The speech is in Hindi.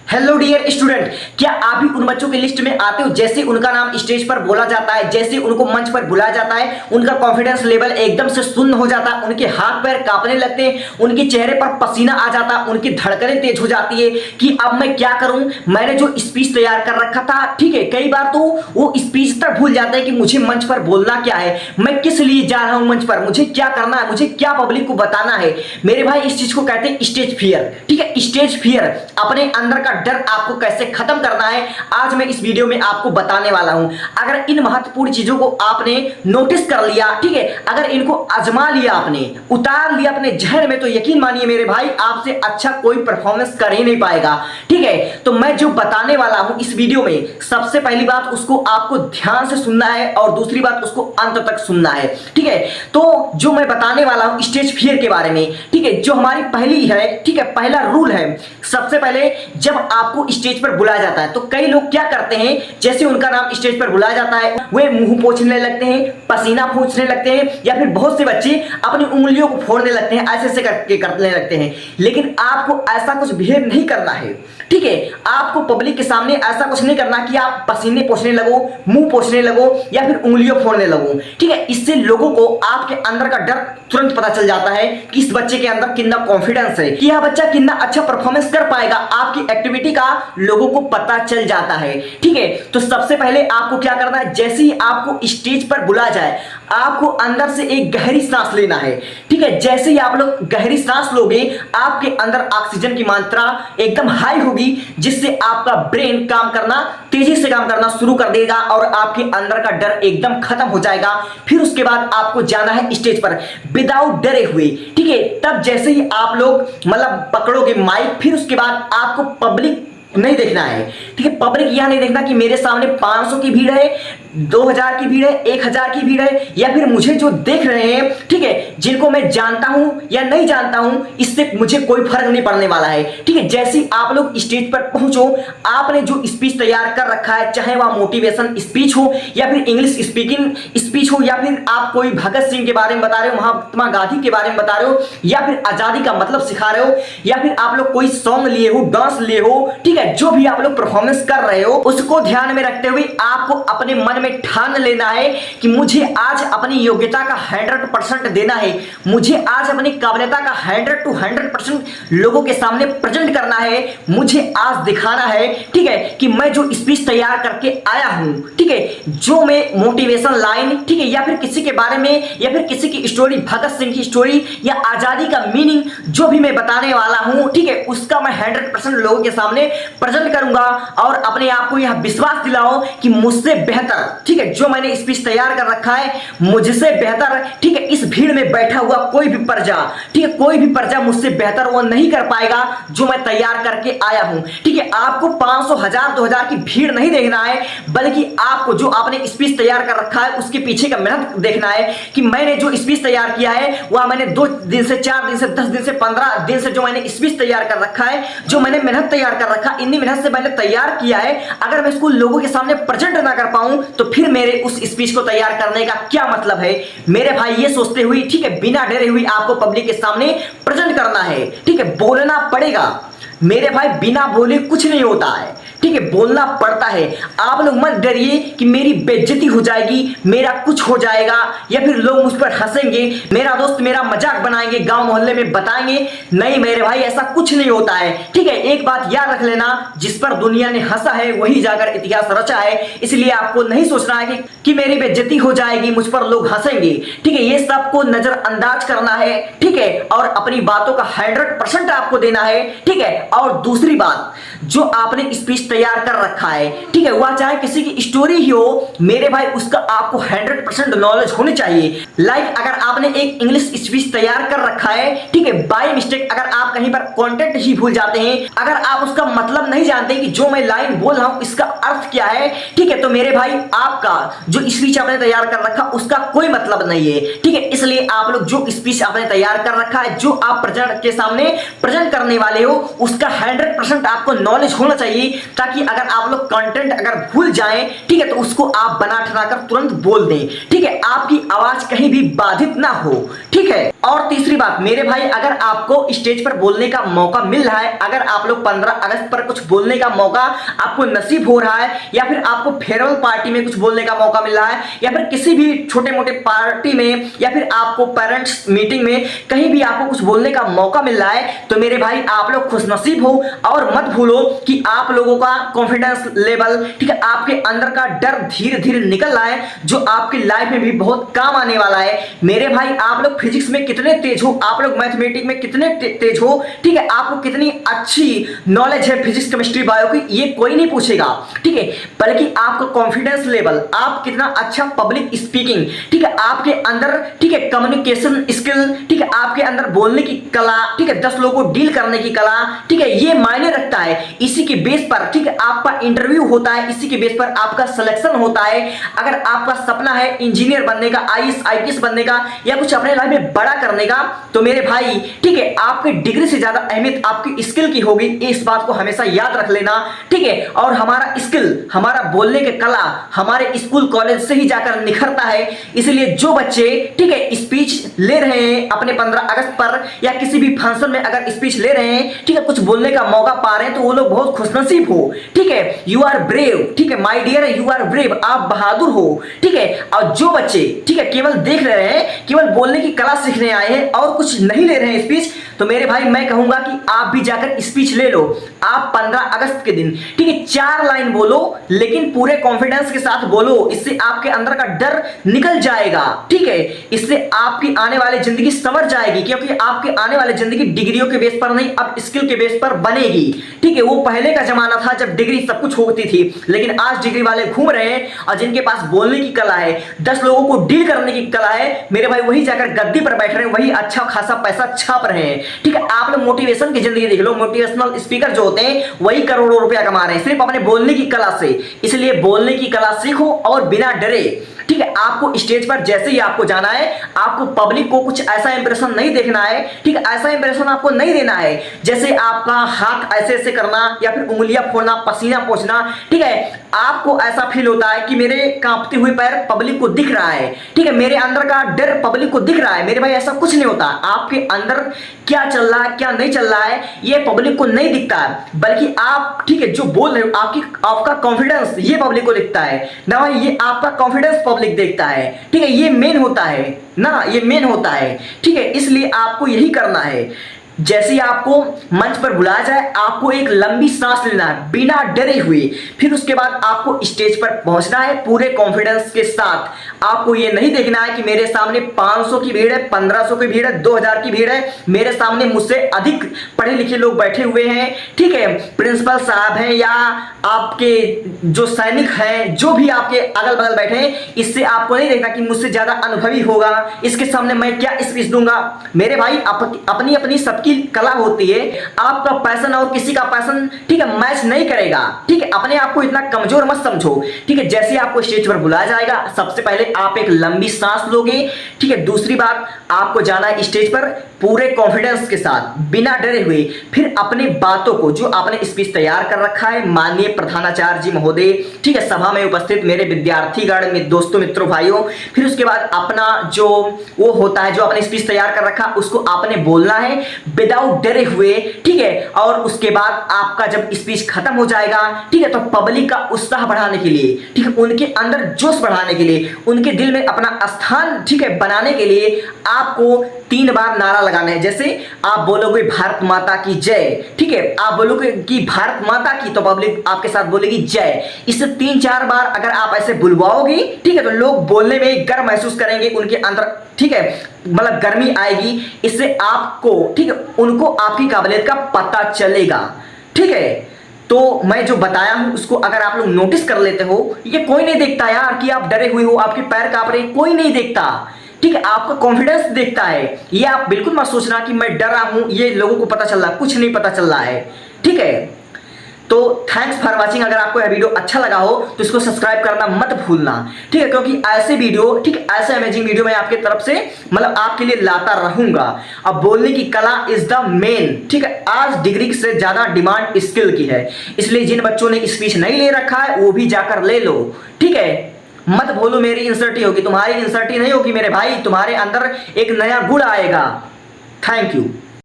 हेलो डियर स्टूडेंट, क्या आप भी उन बच्चों की लिस्ट में आते हो जैसे उनका नाम स्टेज पर बोला जाता है, जैसे उनको मंच पर बुलाया जाता है, उनका कॉन्फिडेंस लेवल एकदम से शून्य हो जाता है, उनके हाथ पैर कांपने लगते हैं, उनके चेहरे पर पसीना आ जाता है, उनकी धड़कनें तेज हो जाती है कि अब मैं क्या करूं। मैंने जो स्पीच तैयार कर रखा था, ठीक है, कई बार तो वो स्पीच तक भूल जाते हैं कि मुझे मंच पर बोलना क्या है, मैं किस लिए जा रहा हूं मंच पर, मुझे क्या करना है, मुझे क्या पब्लिक को बताना है। मेरे भाई, इस चीज को कहते हैं स्टेज फियर। ठीक है, स्टेज फियर, अपने अंदर का डर आपको कैसे खत्म करना है, आज मैं इस वीडियो में आपको बताने वाला हूं। अगर इन महत्वपूर्ण चीजों को आपने नोटिस कर लिया, ठीक है, अगर इनको आजमा लिया, आपने उतार लिया अपने जहन में, तो यकीन मानिए मेरे भाई, आपसे अच्छा कोई परफॉर्मेंस कर ही नहीं पाएगा। ठीक है, तो मैं जो बताने वाला हूं इस वीडियो में, सबसे पहली बात उसको आपको ध्यान से सुनना है और दूसरी बात उसको अंत तक सुनना है। ठीक है, तो जो मैं बताने वाला हूं स्टेज फियर के बारे में, ठीक है, जो हमारी पहली है, ठीक है, पहला रूल है, सबसे पहले जब आपको स्टेज पर बुलाया जाता है तो कई लोग क्या करते हैं, जैसे उनका नाम स्टेज पर बुलाया जाता है वे मुंह पोंछने लगते हैं, पसीना पोंछने लगते हैं, या फिर बहुत से बच्चे अपनी उंगलियों को फोड़ने लगते हैं, ऐसे ऐसे करके करने लगते हैं। लेकिन आपको ऐसा कुछ बिहेव नहीं करना है। ठीक है, आपको पब्लिक के सामने ऐसा कुछ नहीं करना कि आप पसीने पोंछने लगो, मुंह पोंछने लगो या फिर उंगलियों फोड़ने लगो। ठीक है, इससे लोगों को आपके अंदर का डर तुरंत पता चल जाता है कि इस बच्चे के अंदर कितना कॉन्फिडेंस है, कि यह बच्चा कितना अच्छा परफॉर्मेंस कर पाएगा। आपकी एक्टिविटी का लोगों को पता चल जाता है। ठीक है, तो सबसे पहले आपको क्या करना है, जैसे ही आपको स्टेज पर बुलाया जाए, आपको अंदर से एक गहरी सांस लेना है। ठीक है, जैसे ही आप लोग गहरी सांस लोगे, आपके अंदर ऑक्सीजन की मात्रा एकदम हाई होगी, जिससे आपका ब्रेन काम करना, तेजी से काम करना शुरू कर देगा और आपके अंदर का डर एकदम खत्म हो जाएगा। फिर उसके बाद आपको जाना है स्टेज पर विदाउट डरे हुए। ठीक है, तब जैसे ही आप लोग मतलब पकड़ोगे माइक, फिर उसके बाद आपको पब्लिक नहीं देखना है। ठीक है, पब्लिक यह नहीं देखना कि मेरे सामने 500 की भीड़ है, 2000 की भीड़ है, 1000 की भीड़ है, या फिर मुझे जो देख रहे हैं, ठीक है, जिनको मैं जानता हूं या नहीं जानता हूं, इससे मुझे कोई फर्क नहीं पड़ने वाला है। ठीक है, जैसे ही आप लोग स्टेज पर पहुंचो, आपने जो स्पीच तैयार कर रखा है, चाहे वह मोटिवेशन स्पीच हो या फिर इंग्लिश स्पीकिंग स्पीच हो, या फिर आप कोई भगत सिंह के बारे में बता रहे हो, महात्मा गांधी के बारे में बता रहे हो, या फिर आजादी का मतलब सिखा रहे हो, या फिर आप लोग कोई सॉन्ग लिए हो, डांस लिए हो, ठीक है, जो भी आप लोग परफॉर्मेंस कर रहे हो, उसको ध्यान में रखते हुए आपको अपने मन में ठान लेना है कि मुझे आज अपनी योग्यता का 100% देना है, मुझे आज अपनी काबिलियता का 100 to 100% लोगों के सामने प्रेजेंट करना है, मुझे आज दिखाना है, ठीक है, कि मैं जो स्पीच तैयार करके आया हूं, ठीक है, जो मैं मोटिवेशन लाइन, ठीक है, या फिर किसी के बारे में, या फिर किसी की स्टोरी, भगत सिंह की स्टोरी या आजादी का मीनिंग जो भी मैं बताने वाला हूं, ठीक है, उसका मैं 100% लोगों के सामने प्रेजेंट करूंगा और अपने आप को यह विश्वास दिलाओ कि मुझसे बेहतर, ठीक है, जो मैंने स्पीच तैयार कर रखा है मुझसे बेहतर, ठीक है, इस भीड़ में बैठा हुआ कोई भी प्रजा, ठीक है, कोई भी प्रजा मुझसे बेहतर वो नहीं कर पाएगा जो मैं तैयार करके आया हूं। ठीक है, आपको 500, 1000, 2000 की भीड़ नहीं देखना है, बल्कि आपको जो आपने स्पीच तैयार कर रखा है उसके पीछे का मेहनत देखना है कि मैंने जो स्पीच तैयार किया है वह मैंने 2 दिन से, 4 दिन से, 10 दिन से, 15 दिन से जो मैंने स्पीच तैयार कर रखा है, जो मैंने मेहनत तैयार कर रखा, इतनी मेहनत से मैंने तैयार किया है, अगर मैं इसको लोगों के सामने प्रेजेंट ना कर पाऊं तो फिर मेरे उस स्पीच को तैयार करने का क्या मतलब है। मेरे भाई, ये सोचते हुए, ठीक है, बिना डरे हुए आपको पब्लिक के सामने प्रेजेंट करना है। ठीक है, बोलना पड़ेगा मेरे भाई, बिना बोले कुछ नहीं होता है। ठीक है, बोलना पड़ता है। आप लोग मत डरिए कि मेरी बेइज्जती हो जाएगी, मेरा कुछ हो जाएगा, या फिर लोग मुझ पर हंसेंगे, मेरा दोस्त मेरा मजाक बनाएंगे, गांव मोहल्ले में बताएंगे। नहीं मेरे भाई, ऐसा कुछ नहीं होता है। ठीक है, एक बात याद रख लेना, जिस पर दुनिया ने हंसा है वही जाकर इतिहास रचा है, इसलिए आपको नहीं सोचना है कि मेरी बेइज्जती हो जाएगी, मुझ पर लोग हंसेंगे। ठीक है, ये सबको नजरअंदाज करना है। ठीक है, और अपनी बातों का 100% आपको देना है। ठीक है, और दूसरी बात, जो आपने स्पीच तैयार कर रखा है, ठीक है, वह चाहे किसी की स्टोरी ही हो, मेरे भाई, उसका आपको 100% नॉलेज होनी चाहिए। लाइक अगर आपने एक इंग्लिश स्पीच तैयार कर रखा है, ठीक है, बाय मिस्टेक अगर आप कहीं पर कंटेंट ही भूल जाते हैं, अगर आप उसका मतलब नहीं जानते कि जो मैं लाइन बोल रहा हूं इसका अर्थ क्या है, ठीक है, तो मेरे भाई, आपका जो स्पीच आपने तैयार कर रखा उसका कोई मतलब नहीं है। ठीक है, इसलिए आप लोग जो स्पीच आपने तैयार कर रखा है, जो आप प्रेजेंट के सामने प्रेजेंट करने वाले हो, उसका उसका 100% आपको नॉलेज होना चाहिए, ताकि अगर आप लोग कंटेंट अगर भूल जाएं, ठीक है, तो उसको आप बना ठना कर तुरंत बोल दें, ठीक है, आपकी आवाज कहीं भी बाधित ना हो, ठीक है। और तीसरी बात मेरे भाई, अगर आपको स्टेज पर बोलने का मौका मिल रहा है, अगर आप लोग 15 अगस्त पर कुछ बोलने का मौका आपको नसीब हो रहा है, या फिर आपको फेयरवेल पार्टी में कुछ बोलने का मौका मिल रहा है, या फिर किसी भी छोटे मोटे पार्टी में, या फिर आपको पेरेंट्स मीटिंग में कहीं भी आपको कुछ बोलने का मौका मिल रहा है, तो मेरे भाई आप लोग खुशनसीब हो। और मत भूलो कि आप लोगों का कॉन्फिडेंस लेवल, ठीक है, आपके अंदर का डर धीरे धीरे निकल रहा है, जो आपकी लाइफ में भी बहुत काम आने वाला है। मेरे भाई आप लोग फिजिक्स में कितने तेज हो, आप लोग मैथमेटिक्स में कितने तेज हो, ठीक है, आपको कितनी अच्छी नॉलेज है फिजिक्स केमिस्ट्री बायो की, ये कोई नहीं पूछेगा, ठीक है, बल्कि आपका कॉन्फिडेंस लेवल, आप कितना अच्छा पब्लिक स्पीकिंग, ठीक है, आपके अंदर, ठीक है, कम्युनिकेशन स्किल, ठीक है, आपके अंदर बोलने की कला, ठीक है, 10 लोगों को डील करने की कला, ठीक है, ये मायने रखता है। इसी के बेस पर, ठीक है, आपका इंटरव्यू होता है, इसी के बेस पर आपका सिलेक्शन होता है। अगर आपका सपना है इंजीनियर बनने का, आईएएस आईपीएस बनने का, या कुछ अपने लाइफ में बड़ा करने का, तो मेरे भाई, ठीक है, आपकी डिग्री से ज्यादा अहमियत आपकी स्किल की होगी, इस बात को हमेशा याद रख लेना, ठीक है। और हमारा स्किल, हमारा बोलने की कला हमारे स्कूल कॉलेज से ही जाकर निखरता है। इसलिए जो बच्चे, ठीक है, स्पीच ले रहे हैं अपने 15 अगस्त पर, या किसी भी फंक्शन में अगर स्पीच ले रहे हैं, ठीक है, कुछ बोलने का मौका पा रहे हैं, तो वो लोग बहुत खुशनसीब हो, ठीक है, यू आर ब्रेव, ठीक है my dear, you are brave, आप बहादुर हो, ठीक है। और जो बच्चे, ठीक है, केवल देख रहे हैं, केवल बोलने की कला सीखने आए हैं और कुछ नहीं ले रहे हैं स्पीच, तो मेरे भाई मैं कहूंगा कि आप भी जाकर स्पीच ले लो। आप 15 अगस्त के दिन, ठीक है, 4 लाइन बोलो, लेकिन पूरे कॉन्फिडेंस के साथ बोलो, इससे आपके अंदर का डर निकल जाएगा, ठीक है, इससे आपकी आने वाली जिंदगी संवर जाएगी, क्योंकि आपकी आने वाली जिंदगी डिग्रियों के बेस पर नहीं, अब स्किल के बेस पर बनेगी, ठीक है। वो पहले का जमाना था जब डिग्री सब कुछ होती थी, लेकिन आज डिग्री वाले घूम रहे हैं, और जिनके पास बोलने की कला है, 10 लोगों को डील करने की कला है, मेरे भाई वही जाकर गद्दी पर बैठ रहे हैं, वही अच्छा खासा पैसा छाप रहे हैं, ठीक है। आप लोग मोटिवेशन की जिंदगी देख लो, मोटिवेशनल स्पीकर जो होते हैं वही करोड़ों रुपया कमा रहे हैं सिर्फ अपने बोलने की कला से। इसलिए बोलने की कला सीखो और बिना डरे, ठीक है, आपको स्टेज पर जैसे ही आपको जाना है, आपको पब्लिक को कुछ ऐसा इंप्रेशन नहीं देखना है, ठीक है, ऐसा इंप्रेशन आपको नहीं देना है जैसे आपका हाथ ऐसे ऐसे करना, या फिर उंगलियां फोड़ना, पसीना पोंछना, ठीक है, आपको ऐसा फील होता है कि मेरे कांपते हुए पैर पब्लिक को दिख रहा है, ठीक है, मेरे अंदर का डर पब्लिक को दिख रहा है। मेरे भाई ऐसा कुछ नहीं होता, आपके अंदर क्या चल रहा है क्या नहीं चल रहा है ये पब्लिक को नहीं दिखता है, बल्कि आप, ठीक है, जो बोल रहे हो, आपका कॉन्फिडेंस ये पब्लिक को दिखता है ना भाई, ये आपका कॉन्फिडेंस पब्लिक देखता है, ठीक है, ये मेन होता है ना, ये मेन होता है, ठीक है। इसलिए आपको यही करना है, जैसे ही आपको मंच पर बुलाया जाए, आपको एक लंबी सांस लेना है बिना डरे हुए, फिर उसके बाद आपको स्टेज पर पहुंचना है पूरे कॉन्फिडेंस के साथ। आपको ये नहीं देखना है कि मेरे सामने 500 की भीड़ है, 1500 की भीड़ है, 2000 की भीड़ है, मेरे सामने मुझसे अधिक पढ़े लिखे लोग बैठे हुए हैं, ठीक है, प्रिंसिपल साहब हैं या आपके जो सैनिक हैं, जो भी आपके अगल बगल बैठे हैं, इससे आपको नहीं देखना कि मुझसे ज्यादा अनुभवी होगा, इसके सामने मैं क्या स्पीच दूंगा। मेरे भाई अपनी अपनी सबकी कला होती है, आपका पैशन और किसी का पैशन, ठीक है, मैच नहीं करेगा, ठीक है, अपने आप को इतना कमजोर मत समझो, ठीक है। जैसे आपको स्टेज पर बुलाया जाएगा, सबसे पहले आप एक लंबी सांस लोगे, ठीक है। दूसरी बात, आपको जाना है स्टेज पर पूरे कॉन्फिडेंस के साथ बिना डरे हुए, फिर अपनी बातों को, जो आपने स्पीच तैयार कर रखा है माननीय प्रधानाचार्य जी महोदय, ठीक है, सभा में उपस्थित मेरे विद्यार्थीगण में दोस्तों मित्रों भाइयों, फिर उसके बाद अपना जो वो होता है, जो आपने स्पीच तैयार कर रखा, उसको आपने बोलना है विदाउट डरे हुए, ठीक है। और उसके बाद आपका जब स्पीच खत्म हो जाएगा, ठीक है, तो पब्लिक का उत्साह बढ़ाने के लिए, ठीक है, उनके अंदर जोश बढ़ाने के लिए, उनके दिल में अपना स्थान, ठीक है, बनाने के लिए आपको 3 बार नारा लगाना है। जैसे आप बोलोगे भारत माता की जय, ठीक है, आप बोलोगे कि भारत माता की, तो पब्लिक आपके साथ बोलेगी जय। इससे 3-4 बार अगर आप ऐसे बुलवाओगे, ठीक है, तो लोग बोलने में गर्व महसूस करेंगे उनके अंदर, ठीक है, मतलब गर्मी आएगी। इससे आपको, ठीक है, उनको आपकी काबिलियत का पता चलेगा, ठीक है। तो मैं जो बताया हूं उसको अगर आप लोग नोटिस कर लेते हो, ये कोई नहीं देखता यार कि आप डरे हुए हो, आपके पैर कांप रहे, कोई नहीं देखता, ठीक है, आपका कॉन्फिडेंस देखता है। ये आप बिल्कुल मत सोचना कि मैं डर रहा हूं, ये लोगों को पता चल रहा है, कुछ नहीं पता चल रहा है, ठीक है। तो थैंक्स फॉर वॉचिंग। अगर आपको यह वीडियो अच्छा लगा हो तो इसको सब्सक्राइब करना मत भूलना, ठीक है, क्योंकि ऐसे वीडियो, ठीक है, ऐसे अमेजिंग वीडियो मैं आपके तरफ से मतलब आपके लिए लाता रहूंगा। अब बोलने की कला इज द मेन, ठीक है, आज डिग्री से ज्यादा डिमांड स्किल की है, इसलिए जिन बच्चों ने स्पीच नहीं ले रखा है वो भी जाकर ले लो, ठीक है। मत बोलो मेरी इंसर्टी होगी, तुम्हारी इंसर्टी नहीं होगी मेरे भाई, तुम्हारे अंदर एक नया गुण आएगा। Thank you.